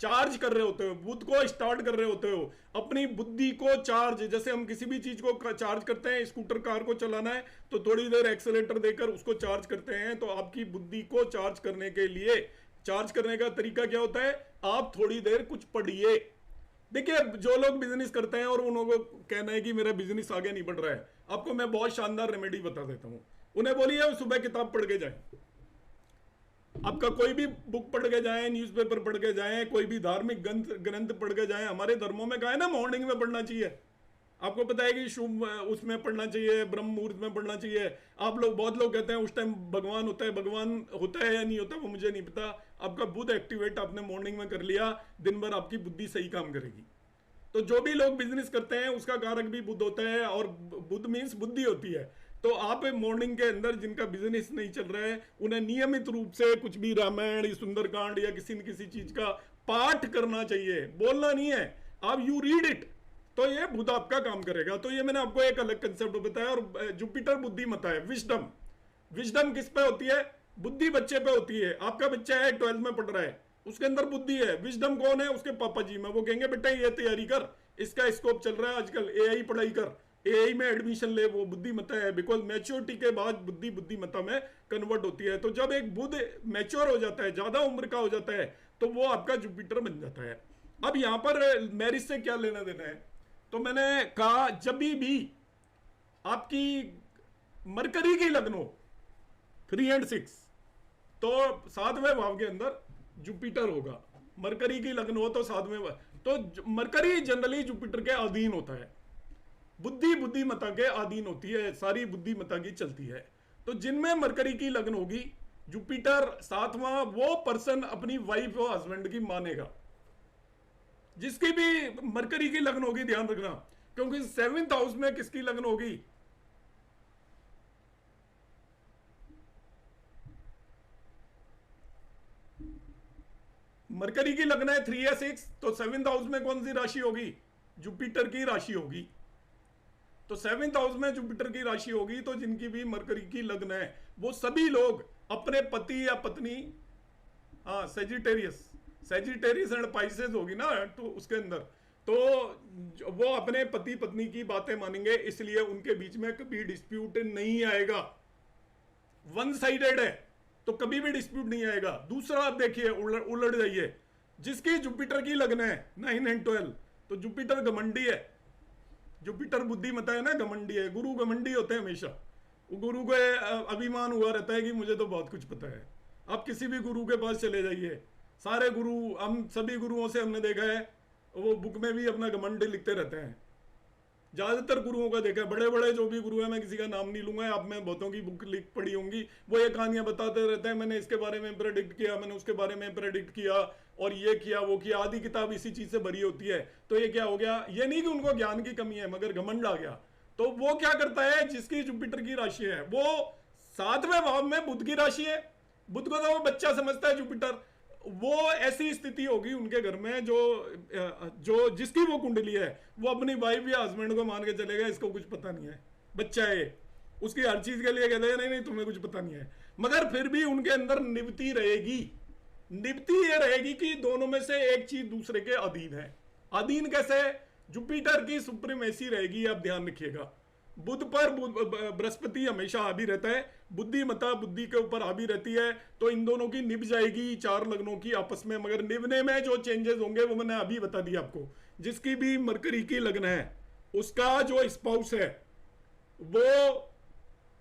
चार्ज कर रहे होते हो, बुद्ध को स्टार्ट कर रहे होते हो, अपनी बुद्धि को चार्ज। जैसे हम किसी भी चीज को चार्ज करते हैं, स्कूटर कार को चलाना है तो थोड़ी देर एक्सेलेरेटर देकर उसको चार्ज करते हैं। तो आपकी बुद्धि को चार्ज करने के लिए, चार्ज करने का तरीका क्या होता है? आप थोड़ी देर कुछ पढ़िए। देखिए, जो लोग बिजनेस करते हैं और उन लोगों को कहना है कि मेरा बिजनेस आगे नहीं बढ़ रहा है, आपको मैं बहुत शानदार रेमेडी बता देता हूं। उन्हें बोलिए सुबह किताब पढ़ के जाए, आपका कोई भी बुक पढ़ के जाए, न्यूज़पेपर पढ़ के जाए, कोई भी धार्मिक ग्रंथ पढ़ के जाए। हमारे धर्मों में कहा है ना मॉर्निंग में पढ़ना चाहिए। आपको पता है कि शुभ उसमें पढ़ना चाहिए, ब्रह्म मुहूर्त में पढ़ना चाहिए। बहुत लोग कहते हैं उस टाइम भगवान होता है। भगवान होता है या नहीं होता वो मुझे नहीं पता। आपका बुध एक्टिवेट आपने मॉर्निंग में कर लिया, दिन भर आपकी बुद्धि सही काम करेगी। तो जो भी लोग बिजनेस करते हैं उसका कारक भी बुध होता है, और बुध मीन्स बुद्धि होती है। तो आप मॉर्निंग के अंदर जिनका बिजनेस नहीं चल रहा है, उन्हें नियमित रूप से कुछ भी रामायण, सुंदरकांड या किसी न किसी चीज का पाठ करना चाहिए। बोलना नहीं है, आप यू रीड इट। तो ये बुध आपका काम करेगा। तो ये मैंने आपको एक अलग कंसेप्ट बताया। और जुपिटर बुद्धिमत्ता है, विजडम। विजडम किस पे होती है? बुद्धि बच्चे पे होती है। आपका बच्चा है 12th में पढ़ रहा है, उसके अंदर बुद्धि है। विजडम कौन है? उसके पापा जी में। वो कहेंगे बेटा ये तैयारी कर, इसका स्कोप चल रहा है आजकल, एआई पढ़ाई कर, एआई में एडमिशन ले। वो बुद्धिमत्ता है, बिकॉज मैच्योरिटी के बाद बुद्धि बुद्धिमत्ता में कन्वर्ट होती है। तो जब एक बुध मैच्योर हो जाता है, ज्यादा उम्र का हो जाता है, तो वो आपका जुपिटर बन जाता है। अब यहां पर मैरिज से क्या लेना देना है? तो मैंने कहा जब भी आपकी मरकरी की लग्न हो 3 और 6, तो 7वें भाव के अंदर जुपिटर होगा। मरकरी की लग्न हो तो 7वें भाव, तो मरकरी जनरली जुपिटर के अधीन होता है, बुद्धि बुद्धिमत्ता के अधीन होती है, सारी बुद्धिमत्ता की चलती है। तो जिनमें मरकरी की लग्न होगी, जुपिटर 7वां, वो पर्सन अपनी वाइफ और हस्बैंड की मानेगा। जिसकी भी मरकरी की लग्न होगी, ध्यान रखना, क्योंकि 7th हाउस में किसकी लग्न होगी? मरकरी की लग्न है 3 या 6, तो 7th हाउस में कौन सी राशि होगी? जुपिटर की राशि होगी। तो 7th हाउस में जुपिटर की राशि होगी, तो जिनकी भी मरकरी की लग्न है, वो सभी लोग अपने पति या पत्नी, हाँ सेजिटेरियस एंड पाइसेस होगी ना, तो उसके अंदर तो वो अपने पति पत्नी की बातें मानेंगे, इसलिए उनके बीच में कभी डिस्प्यूट नहीं आएगा। वन साइडेड है तो कभी भी डिस्प्यूट नहीं आएगा। दूसरा आप देखिए, उलट जाइए, जिसकी जुपिटर की लग्न है 9 और 12, तो जुपिटर घमंडी है। जुपिटर बुद्धिमत्ता है ना, घमंडी है। गुरु घमंडी होते हैं हमेशा। वो गुरु को अभिमान हुआ रहता है कि मुझे तो बहुत कुछ पता है। आप किसी भी गुरु के पास चले जाइए, सारे गुरु, हम सभी गुरुओं से हमने देखा है, वो बुक में भी अपना घमंड लिखते रहते हैं। ज्यादातर गुरुओं का देखा है, बड़े बड़े जो भी गुरु है, मैं किसी का नाम नहीं लूंगा, आप में बहुतों की बुक लिख पड़ी होंगी, वो ये कहानियां बताते रहते हैं, मैंने इसके बारे में प्रेडिक्ट किया, मैंने उसके बारे में प्रेडिक्ट किया, और ये किया वो किया। आधी किताब इसी चीज से भरी होती है। तो ये क्या हो गया? ये नहीं कि उनको ज्ञान की कमी है, मगर घमंड आ गया। तो वो क्या करता है, जिसकी जुपिटर की राशि है, वो 7वें भाव में बुध की राशि है। बुध को तो वो बच्चा समझता है जुपिटर। वो ऐसी स्थिति होगी उनके घर में, जो जिसकी वो कुंडली है, वो अपनी वाइफ या हस्बैंड को मान के चलेगा इसको कुछ पता नहीं है, बच्चा है, उसकी हर चीज के लिए कहते हैं नहीं नहीं तुम्हें कुछ पता नहीं है। मगर फिर भी उनके अंदर निभती रहेगी। निभती ये रहेगी कि दोनों में से एक चीज दूसरे के अधीन है। अधीन कैसे? जुपिटर की सुप्रीमेसी रहेगी, आप ध्यान रखिएगा। बुध पर बृहस्पति हमेशा हावी रहता है, बुद्धिमत्ता बुद्धि के ऊपर हावी रहती है। तो इन दोनों की निभ जाएगी, 4 लग्नों की आपस में। मगर निभने में जो चेंजेस होंगे वो मैंने अभी बता दिया आपको। जिसकी भी मरकरी की लग्न है, उसका जो स्पाउस है वो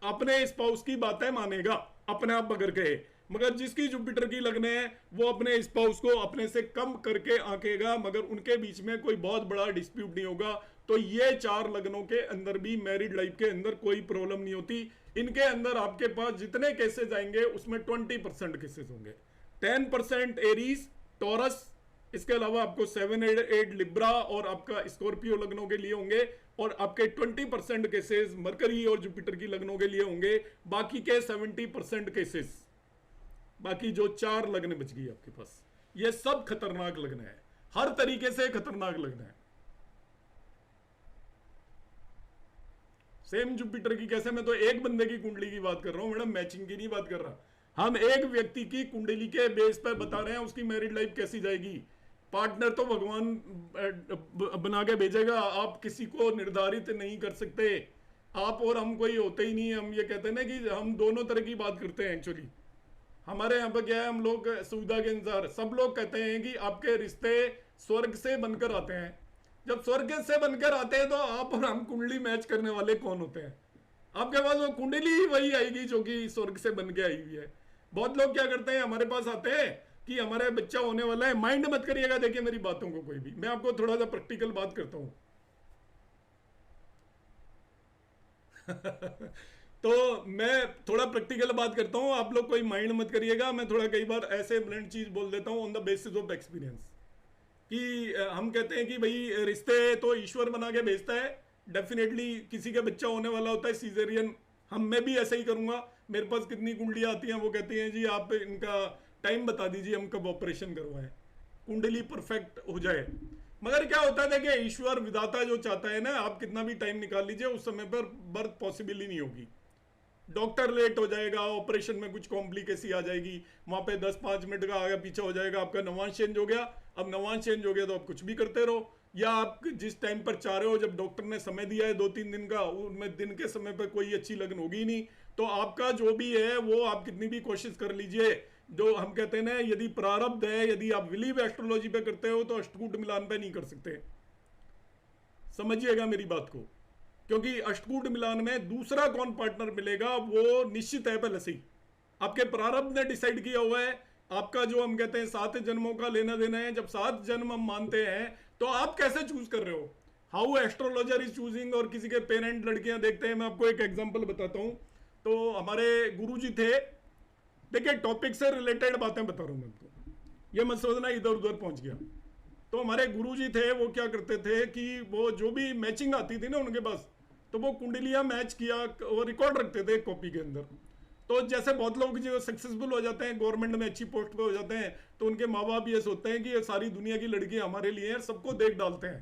अपने स्पाउस की बातें मानेगा, अपने आप बगर कहे। मगर जिसकी जुपिटर की लग्न है, वो अपने स्पाउस को अपने से कम करके आंकेगा, मगर उनके बीच में कोई बहुत बड़ा डिस्प्यूट नहीं होगा। तो ये 4 लग्नों के अंदर भी मैरिड लाइफ के अंदर कोई प्रॉब्लम नहीं होती। इनके अंदर आपके पास जितने केसेस आएंगे उसमें 20% केसेस होंगे। 10% एरीज, टॉरस, इसके अलावा आपको 7, 8 लिब्रा और आपका स्कॉर्पियो लग्नों के लिए होंगे। और आपके 20% केसेस मरकरी और जुपिटर की लग्नों के लिए होंगे। बाकी के 70% केसेस, बाकी जो 4 लग्न बच गई आपके पास, ये सब खतरनाक लग्न है, हर तरीके से खतरनाक लग्न है। सेम जुपिटर की कैसे? मैं तो एक बंदे की कुंडली की बात कर रहा हूं मैडम, मैचिंग की नहीं बात कर रहा। हम एक व्यक्ति की कुंडली के बेस पर बता रहे हैं उसकी मैरिड लाइफ कैसी जाएगी। पार्टनर तो भगवान बना के भेजेगा, आप किसी को निर्धारित नहीं कर सकते। आप और हम कोई होते ही नहीं। हम ये कहते हैं ना कि हम दोनों तरह की बात करते हैं। एक्चुअली हमारे यहाँ पर क्या है, हम लोग सुविधा के अनुसार, सब लोग कहते हैं कि आपके रिश्ते स्वर्ग से बनकर आते हैं। जब स्वर्ग से बनकर आते हैं तो आप और हम कुंडली मैच करने वाले कौन होते हैं? आपके पास वो कुंडली ही वही आएगी जो कि स्वर्ग से बन के आई हुई है। बहुत लोग क्या करते हैं, हमारे पास आते हैं कि हमारा बच्चा होने वाला है। माइंड मत करिएगा, देखिए मेरी बातों को कोई भी, मैं आपको थोड़ा सा प्रैक्टिकल बात करता हूं। तो मैं थोड़ा प्रैक्टिकल बात करता हूं, आप लोग कोई माइंड मत करिएगा। मैं थोड़ा कई बार ऐसे ब्लैंड चीज बोल देता हूं on the basis of experience, कि हम कहते हैं कि भाई रिश्ते तो ईश्वर बना के भेजता है। डेफिनेटली किसी का बच्चा होने वाला होता है सीजरियन, मैं भी ऐसा ही करूंगा। मेरे पास कितनी कुंडलियां आती हैं, वो कहती हैं जी आप इनका टाइम बता दीजिए, हम कब ऑपरेशन करवाएं, कुंडली परफेक्ट हो जाए। मगर क्या होता है, देखिए ईश्वर विधाता जो चाहता है ना, आप कितना भी टाइम निकाल लीजिए उस समय पर बर्थ पॉसिबल ही नहीं होगी। डॉक्टर लेट हो जाएगा, ऑपरेशन में कुछ कॉम्प्लिकेसी आ जाएगी, वहां पे 10-5 मिनट का आगे पीछे हो जाएगा, आपका नवांश चेंज हो गया। अब नवांश चेंज हो गया तो आप कुछ भी करते रहो, या आप जिस टाइम पर चाह रहे हो, जब डॉक्टर ने समय दिया है 2-3 दिन का, उनमें दिन के समय पर कोई अच्छी लगन होगी नहीं, तो आपका जो भी है वो आप कितनी भी कोशिश कर लीजिए, जो हम कहते हैं ना, यदि प्रारब्ध है, यदि आप बिलीव एस्ट्रोलॉजी पे करते हो तो अष्टकूट मिलान पे नहीं कर सकते। समझिएगा मेरी बात को, क्योंकि अष्टकूट मिलान में दूसरा कौन पार्टनर मिलेगा वो निश्चित है पहले से ही, आपके प्रारब्ध ने डिसाइड किया हुआ है। आपका जो हम कहते हैं 7 जन्मों का लेना देना है, जब 7 जन्म हम मानते हैं तो आप कैसे चूज कर रहे हो, हाउ एस्ट्रोलॉजर इज चूजिंग। और किसी के पेरेंट लड़कियां देखते हैं, मैं आपको एक एग्जांपल बताता हूं। तो हमारे गुरुजी थे, देखिए टॉपिक से रिलेटेड बातें बता रहा हूं मैं आपको, ये मत समझना इधर उधर पहुंच गया। तो हमारे गुरुजी थे, वो क्या करते थे कि वो जो भी मैचिंग आती थी ना उनके पास, तो वो कुंडलियां मैच किया और रिकॉर्ड रखते थे कॉपी के अंदर। तो जैसे बहुत लोग जो सक्सेसफुल हो जाते हैं, गवर्नमेंट में अच्छी पोस्ट पे हो जाते हैं, तो उनके माँ बाप ये सोचते हैं कि ये सारी दुनिया की लड़कियां हमारे लिए हैं, सबको देख डालते हैं,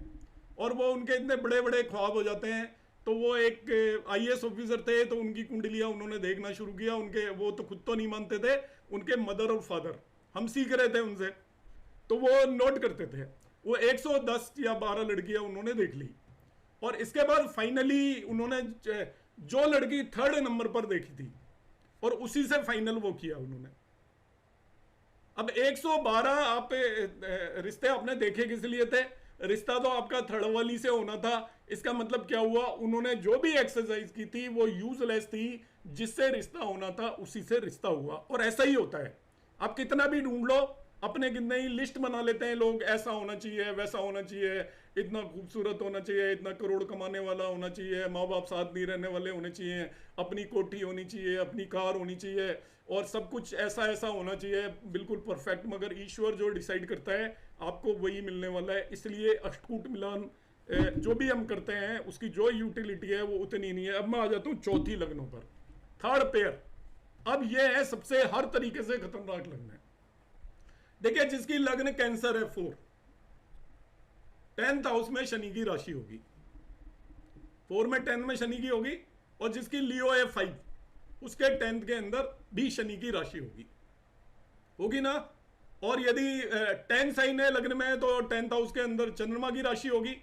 और वो उनके इतने बड़े बड़े ख्वाब हो जाते हैं। तो वो एक आईएएस ऑफिसर थे, तो उनकी कुंडलियां उन्होंने देखना शुरू किया। उनके, वो तो खुद तो नहीं मानते थे, उनके मदर और फादर, हम सीख रहे थे उनसे, तो वो नोट करते थे। वो 110 या 12 लड़कियां उन्होंने देख ली, और इसके बाद फाइनली उन्होंने जो लड़की 3rd नंबर पर देखी थी, और उसी से फाइनल वो किया उन्होंने। अब 112 आप रिश्ते आपने देखे किस लिए थे, रिश्ता तो आपका 3rd वाली से होना था। इसका मतलब क्या हुआ, उन्होंने जो भी एक्सरसाइज की थी वो यूजलेस थी, जिससे रिश्ता होना था उसी से रिश्ता हुआ। और ऐसा ही होता है, आप कितना भी ढूंढ लो, अपने कितने ही लिस्ट बना लेते हैं लोग, ऐसा होना चाहिए, वैसा होना चाहिए, इतना खूबसूरत होना चाहिए, इतना करोड़ कमाने वाला होना चाहिए, माँ बाप साथ नहीं रहने वाले होने चाहिए, अपनी कोठी होनी चाहिए, अपनी कार होनी चाहिए, और सब कुछ ऐसा ऐसा होना चाहिए, बिल्कुल परफेक्ट। मगर ईश्वर जो डिसाइड करता है आपको वही मिलने वाला है। इसलिए अष्टकूट मिलान जो भी हम करते हैं उसकी जो यूटिलिटी है वो उतनी नहीं है। अब मैं आ जाता हूँ चौथी लग्नों पर, 3rd पेयर। अब यह है सबसे हर तरीके से खतरनाक लग्न है। देखिए जिसकी लग्न कैंसर है 4, 10th हाउस में शनि की राशि होगी, 4 में 10 में शनि की होगी, और जिसकी लियो है 5, उसके 10th के अंदर भी शनि की राशि होगी ना। और यदि 10 साइन है लग्न में तो 10th हाउस के अंदर चंद्रमा की राशि होगी,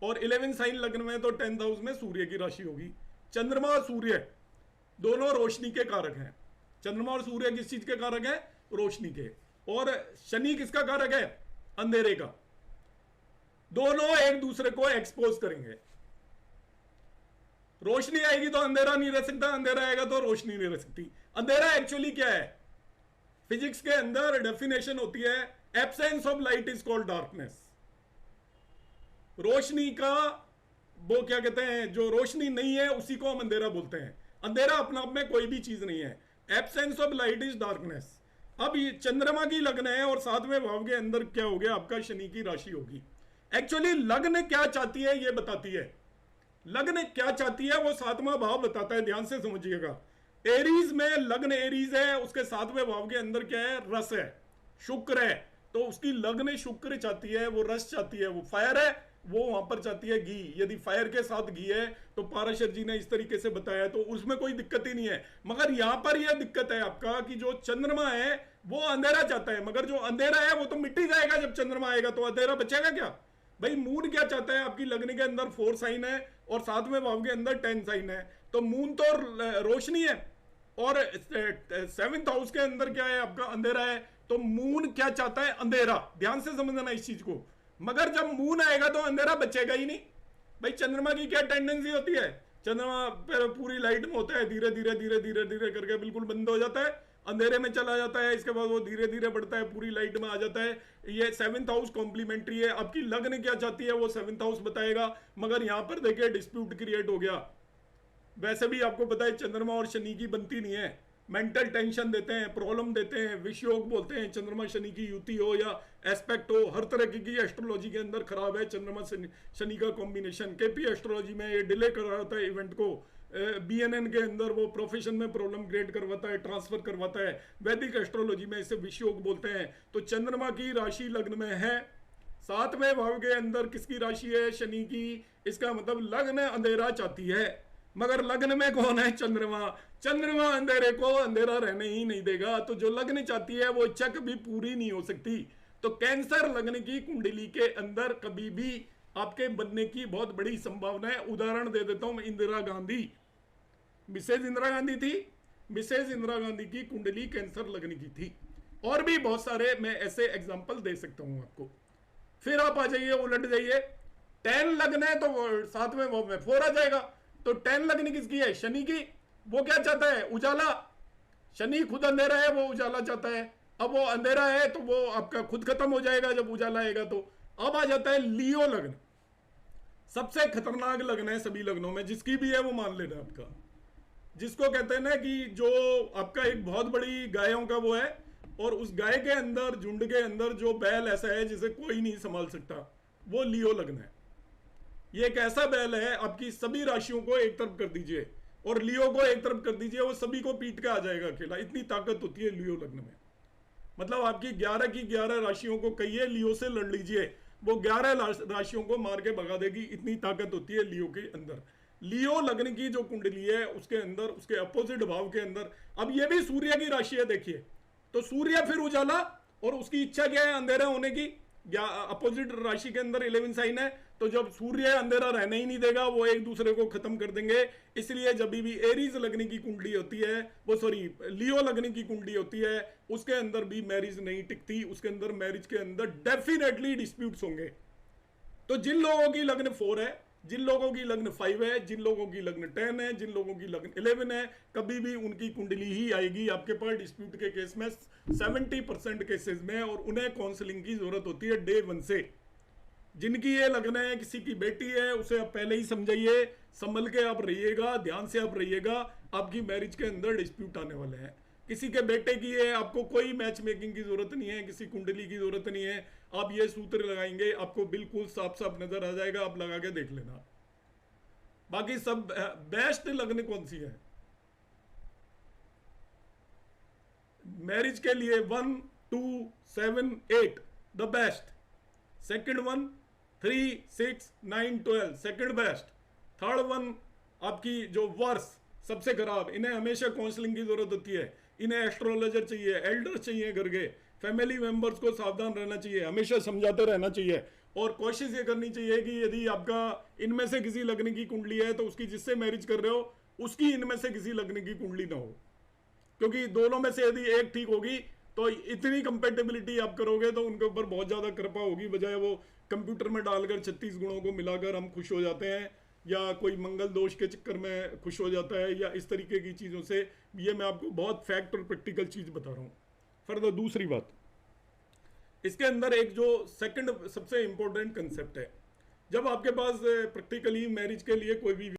और 11 साइन लग्न में तो 10th हाउस में सूर्य की राशि होगी। चंद्रमा और सूर्य दोनों रोशनी के कारक हैं। चंद्रमा और सूर्य किस चीज के कारक है, रोशनी के। और शनि किसका कारक है, अंधेरे का। दोनों एक दूसरे को एक्सपोज करेंगे। रोशनी आएगी तो अंधेरा नहीं रह सकता, अंधेरा आएगा तो रोशनी नहीं रह सकती। अंधेरा एक्चुअली क्या है, फिजिक्स के अंदर डेफिनेशन होती है, absence of light is called darkness. रोशनी का वो क्या कहते हैं, जो रोशनी नहीं है उसी को हम अंधेरा बोलते हैं। अंधेरा अपने आप में कोई भी चीज नहीं है, absence of light is darkness. अब ये चंद्रमा की लग्न है, और 7वें भाव के अंदर क्या हो गया, आपका शनि की राशि होगी। एक्चुअली लग्न क्या चाहती है ये बताती है, लग्न क्या चाहती है वो 7वां भाव बताता है, ध्यान से समझिएगा। एरीज में लग्न एरीज है, उसके 7वें भाव के अंदर क्या है, रस है, शुक्र है। तो उसकी लग्न शुक्र चाहती है, वो रस चाहती है, वो फायर है, वो वहां पर चाहती है घी। यदि फायर के साथ घी है तो पाराशर जी ने इस तरीके से बताया, तो उसमें कोई दिक्कत ही नहीं है। मगर यहां पर यह दिक्कत है आपका कि जो चंद्रमा है वो अंधेरा चाहता है, मगर जो अंधेरा है वो तो मिट ही जाएगा जब चंद्रमा आएगा, तो अंधेरा बचेगा क्या भाई। मून क्या चाहता है, आपकी लग्न के अंदर 4 साइन है और 7वें भाव के अंदर 10 साइन है, तो मून तो रोशनी है, और 7th हाउस के अंदर क्या है, आपका अंधेरा है। तो मून क्या चाहता है, अंधेरा। ध्यान से समझना इस चीज को। मगर जब मून आएगा तो अंधेरा बचेगा ही नहीं भाई। चंद्रमा की क्या टेंडेंसी होती है, चंद्रमा पूरी लाइट में होता है, धीरे धीरे धीरे धीरे धीरे करके बिल्कुल बंद हो जाता है, अंधेरे में चला जाता है, इसके बाद वो धीरे धीरे बढ़ता है, पूरी लाइट में आ जाता है। ये 7th हाउस कॉम्प्लीमेंट्री है। आपकी लग्न क्या चाहती है वो 7th हाउस बताएगा। मगर यहां पर देखिए डिस्प्यूट क्रिएट हो गया। वैसे भी आपको पता है चंद्रमा और शनि की बनती नहीं है, मेंटल टेंशन देते हैं, प्रॉब्लम देते हैं, विषयोग बोलते हैं। चंद्रमा शनि की युति हो या एस्पेक्ट हो, हर तरह की एस्ट्रोलॉजी के अंदर खराब है चंद्रमा शनि का कॉम्बिनेशन। केपी एस्ट्रोलॉजी में ये डिले करवाता है इवेंट को, बीएनएन के अंदर वो प्रोफेशन में प्रॉब्लम क्रिएट करवाता है, ट्रांसफर करवाता है। वैदिक एस्ट्रोलॉजी में इसे विषयोग बोलते हैं। तो चंद्रमा की राशि लग्न में है, 7वें भाव के अंदर किसकी राशि है? शनि की। इसका मतलब लग्न अंधेरा चाहती है, मगर लग्न में कौन है? चंद्रमा। चंद्रमा अंधेरे को अंधेरा रहने ही नहीं देगा, तो जो लग्न चाहती है वो इच्छा कभी पूरी नहीं हो सकती। तो कैंसर लग्न की कुंडली के अंदर कभी भी आपके बनने की बहुत बड़ी संभावना है। उदाहरण दे देता हूं, इंदिरा गांधी, मिसेज इंदिरा गांधी थी, मिसेज इंदिरा गांधी की कुंडली कैंसर लग्न की थी। और भी बहुत सारे मैं ऐसे एग्जाम्पल दे सकता हूं आपको। फिर आप आ जाइए, उलट जाइए, 10 लग्न है तो 7वें भाव में 4 आ जाएगा। तो 10 लग्न किसकी है? शनि की। वो क्या चाहता है? उजाला। शनि खुद अंधेरा है, वो उजाला चाहता है। अब वो अंधेरा है तो वो आपका खुद खत्म हो जाएगा जब उजाला आएगा। तो अब आ जाता है लियो लग्न, सबसे खतरनाक लग्न है सभी लग्नों में, जिसकी भी है वो मान लेना आपका। जिसको कहते हैं ना कि जो आपका एक बहुत बड़ी गायों का वो है, और उस गाय के अंदर, झुंड के अंदर जो बैल ऐसा है जिसे कोई नहीं संभाल सकता, वो लियो लग्न है। ये एक ऐसा बैल है, आपकी सभी राशियों को एक तरफ कर दीजिए और लियो को एक तरफ कर दीजिए, वो सभी को पीट के आ जाएगा अकेला। इतनी ताकत होती है लियो लग्न में। मतलब आपकी 11 की 11 राशियों को कहिए लियो से लड़ लीजिए, वो 11 राशियों को मार के भगा देगी। इतनी ताकत होती है लियो के अंदर। लियो लग्न की जो कुंडली है उसके अंदर, उसके अपोजिट भाव के अंदर, अब ये भी सूर्य की राशि है देखिए, तो सूर्य फिर उजाला, और उसकी इच्छा क्या है? अंधेरा होने की। अपोजिट राशि के अंदर 11 साइन है, तो जब सूर्य अंधेरा रहने ही नहीं देगा, वो एक दूसरे को खत्म कर देंगे। इसलिए जब भी एरीज लगने की कुंडली होती है, वो सॉरी लियो लगने की कुंडली होती है, उसके अंदर भी मैरिज नहीं टिकती। उसके अंदर मैरिज के अंदर डेफिनेटली डिस्प्यूट्स होंगे। तो जिन लोगों की लग्न 4 है, जिन लोगों की लग्न 5 है, जिन लोगों की लग्न 10 है, जिन लोगों की लग्न 11 है, कभी भी उनकी कुंडली ही आएगी आपके पास डिस्प्यूट के केस में 70% केसेस में, और उन्हें काउंसलिंग की जरूरत होती है डे 1 से। जिनकी ये लग्न है, किसी की बेटी है, उसे आप पहले ही समझाइए, संभल के आप रहिएगा, ध्यान से आप रहिएगा, आपकी मैरिज के अंदर डिस्प्यूट आने वाले हैं। किसी के बेटे की है, आपको कोई मैच मेकिंग की जरूरत नहीं है, किसी कुंडली की जरूरत नहीं है। आप ये सूत्र लगाएंगे, आपको बिल्कुल साफ साफ नजर आ जाएगा, आप लगा के देख लेना। बाकी सब बेस्ट लग्न कौन सी है मैरिज के लिए? 1, 2, 7, 8 the best. Second one 3, 6, 9, 12 second best. Third one आपकी जो वर्स, सबसे खराब। इन्हें हमेशा काउंसलिंग की जरूरत होती है, इन्हें एस्ट्रोलॉजर चाहिए, एल्डर चाहिए, घर के फैमिली मेंबर्स को सावधान रहना चाहिए, हमेशा समझाते रहना चाहिए। और कोशिश ये करनी चाहिए कि यदि आपका इनमें से किसी लग्न की कुंडली है, तो उसकी जिससे मैरिज कर रहे हो उसकी इनमें से किसी लग्न की कुंडली ना हो, क्योंकि दोनों में से यदि एक ठीक होगी तो इतनी कंपेटेबिलिटी आप करोगे तो उनके ऊपर बहुत ज्यादा कृपा होगी, बजाय वो कंप्यूटर में डालकर 36 गुणों को मिलाकर हम खुश हो जाते हैं, या कोई मंगल दोष के चक्कर में खुश हो जाता है, या इस तरीके की चीज़ों से। ये मैं आपको बहुत फैक्ट और प्रैक्टिकल चीज़ बता रहा हूँ। फर्दर दूसरी बात, इसके अंदर एक जो सेकंड सबसे इंपॉर्टेंट कंसेप्ट है, जब आपके पास प्रैक्टिकली मैरिज के लिए कोई भी